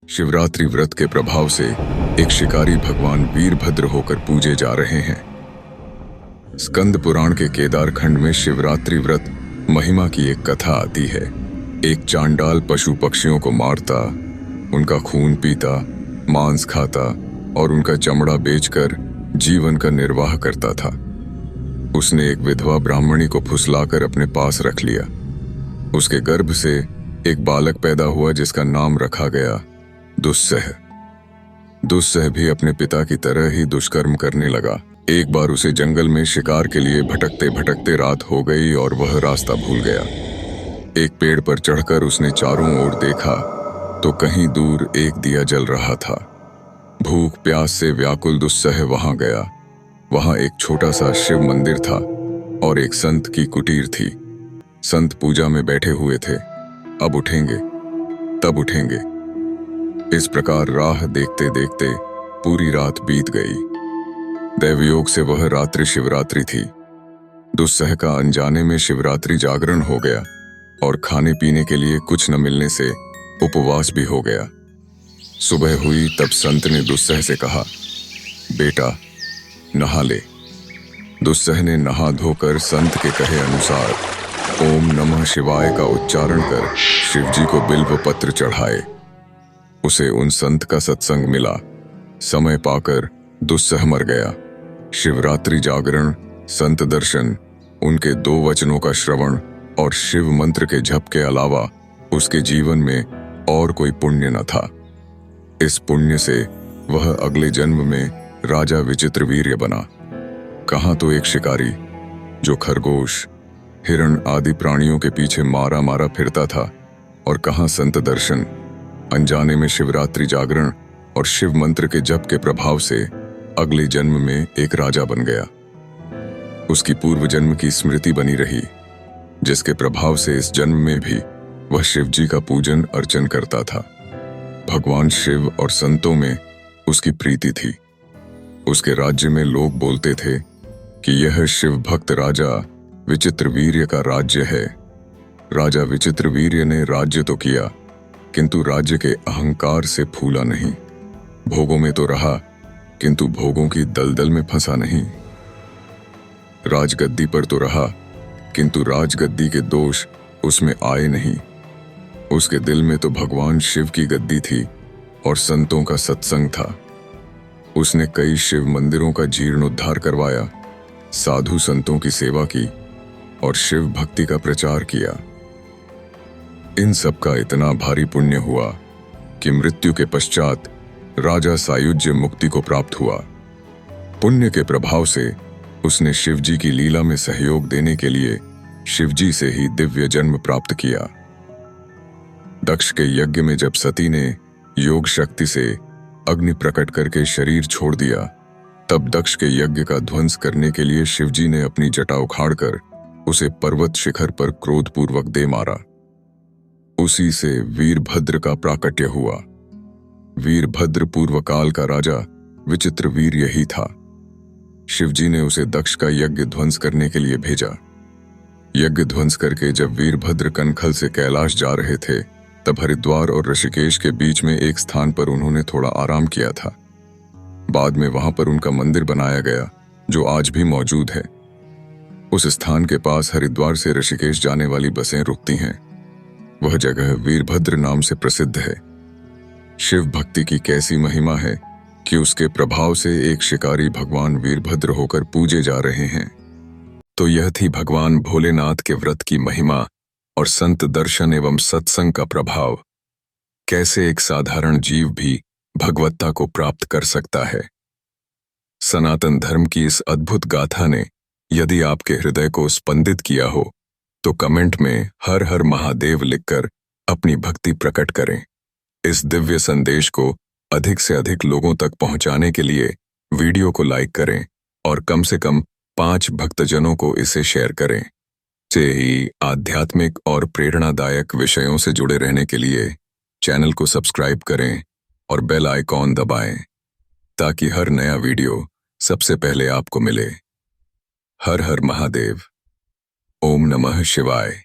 शिवरात्रि व्रत के प्रभाव से एक शिकारी भगवान वीरभद्र होकर पूजे जा रहे हैं। स्कंद पुराण के केदार खंड में शिवरात्रि व्रत महिमा की एक कथा आती है। एक चांडाल पशु पक्षियों को मारता, उनका खून पीता, मांस खाता और उनका चमड़ा बेचकर जीवन का निर्वाह करता था। उसने एक विधवा ब्राह्मणी को फुसलाकर अपने पास रख लिया। उसके गर्भ से एक बालक पैदा हुआ जिसका नाम रखा गया दुस्सह। दुस्सह भी अपने पिता की तरह ही दुष्कर्म करने लगा। एक बार उसे जंगल में शिकार के लिए भटकते भटकते रात हो गई और वह रास्ता भूल गया। एक पेड़ पर चढ़कर उसने चारों ओर देखा तो कहीं दूर एक दिया जल रहा था। भूख प्यास से व्याकुल दुस्सह वहां गया। वहां एक छोटा सा शिव मंदिर था और एक संत की कुटीर थी। संत पूजा में बैठे हुए थे। अब उठेंगे तब उठेंगे, इस प्रकार राह देखते देखते पूरी रात बीत गई। दैवयोग से वह रात्रि शिवरात्रि थी। दुस्सह का अनजाने में शिवरात्रि जागरण हो गया और खाने पीने के लिए कुछ न मिलने से उपवास भी हो गया। सुबह हुई तब संत ने दुस्सह से कहा, बेटा नहा ले। दुस्सह ने नहा धोकर संत के कहे अनुसार ओम नमः शिवाय का उच्चारण कर शिवजी को बिल्व पत्र चढ़ाए। उसे उन संत का सत्संग मिला। समय पाकर दुस्सह मर गया। शिवरात्रि जागरण, संत दर्शन, उनके 2 वचनों का श्रवण और शिव मंत्र के जप के अलावा उसके जीवन में और कोई पुण्य न था। इस पुण्य से वह अगले जन्म में राजा विचित्रवीर्य बना। कहाँ तो एक शिकारी जो खरगोश, हिरण आदि प्राणियों के पीछे मारा मारा फिरता था, और कहाँ संत दर्शन, अनजाने में शिवरात्रि जागरण और शिव मंत्र के जप के प्रभाव से अगले जन्म में एक राजा बन गया। उसकी पूर्व जन्म की स्मृति बनी रही, जिसके प्रभाव से इस जन्म में भी वह शिव जी का पूजन अर्चन करता था। भगवान शिव और संतों में उसकी प्रीति थी। उसके राज्य में लोग बोलते थे कि यह शिव भक्त राजा विचित्रवीर्य का राज्य है। राजा विचित्रवीर्य ने राज्य तो किया, किंतु राज्य के अहंकार से फूला नहीं। भोगों में तो रहा, किंतु भोगों की दलदल में फंसा नहीं। राजगद्दी पर तो रहा, किंतु राजगद्दी के दोष उसमें आए नहीं। उसके दिल में तो भगवान शिव की गद्दी थी और संतों का सत्संग था। उसने कई शिव मंदिरों का जीर्णोद्धार करवाया, साधु संतों की सेवा की और शिव भक्ति का प्रचार किया। इन सब का इतना भारी पुण्य हुआ कि मृत्यु के पश्चात राजा सायुज्य मुक्ति को प्राप्त हुआ। पुण्य के प्रभाव से उसने शिवजी की लीला में सहयोग देने के लिए शिवजी से ही दिव्य जन्म प्राप्त किया। दक्ष के यज्ञ में जब सती ने योग शक्ति से अग्नि प्रकट करके शरीर छोड़ दिया, तब दक्ष के यज्ञ का ध्वंस करने के लिए शिवजी ने अपनी जटा उखाड़कर उसे पर्वत शिखर पर क्रोधपूर्वक दे मारा। उसी से वीरभद्र का प्राकट्य हुआ। वीरभद्र पूर्व काल का राजा विचित्रवीर्य ही था। शिवजी ने उसे दक्ष का यज्ञ ध्वंस करने के लिए भेजा। यज्ञ ध्वंस करके जब वीरभद्र कनखल से कैलाश जा रहे थे, तब हरिद्वार और ऋषिकेश के बीच में एक स्थान पर उन्होंने थोड़ा आराम किया था। बाद में वहां पर उनका मंदिर बनाया गया, जो आज भी मौजूद है। उस स्थान के पास हरिद्वार से ऋषिकेश जाने वाली बसें रुकती हैं। वह जगह वीरभद्र नाम से प्रसिद्ध है। शिव भक्ति की कैसी महिमा है कि उसके प्रभाव से एक शिकारी भगवान वीरभद्र होकर पूजे जा रहे हैं। तो यह थी भगवान भोलेनाथ के व्रत की महिमा और संत दर्शन एवं सत्संग का प्रभाव। कैसे एक साधारण जीव भी भगवत्ता को प्राप्त कर सकता है। सनातन धर्म की इस अद्भुत गाथा ने यदि आपके हृदय को स्पंदित किया हो, तो कमेंट में हर हर महादेव लिखकर अपनी भक्ति प्रकट करें। इस दिव्य संदेश को अधिक से अधिक लोगों तक पहुंचाने के लिए वीडियो को लाइक करें और कम से कम 5 भक्तजनों को इसे शेयर करें। से ही आध्यात्मिक और प्रेरणादायक विषयों से जुड़े रहने के लिए चैनल को सब्सक्राइब करें और बेल आइकॉन दबाएं, ताकि हर नया वीडियो सबसे पहले आपको मिले। हर हर महादेव। ओम नमः शिवाय।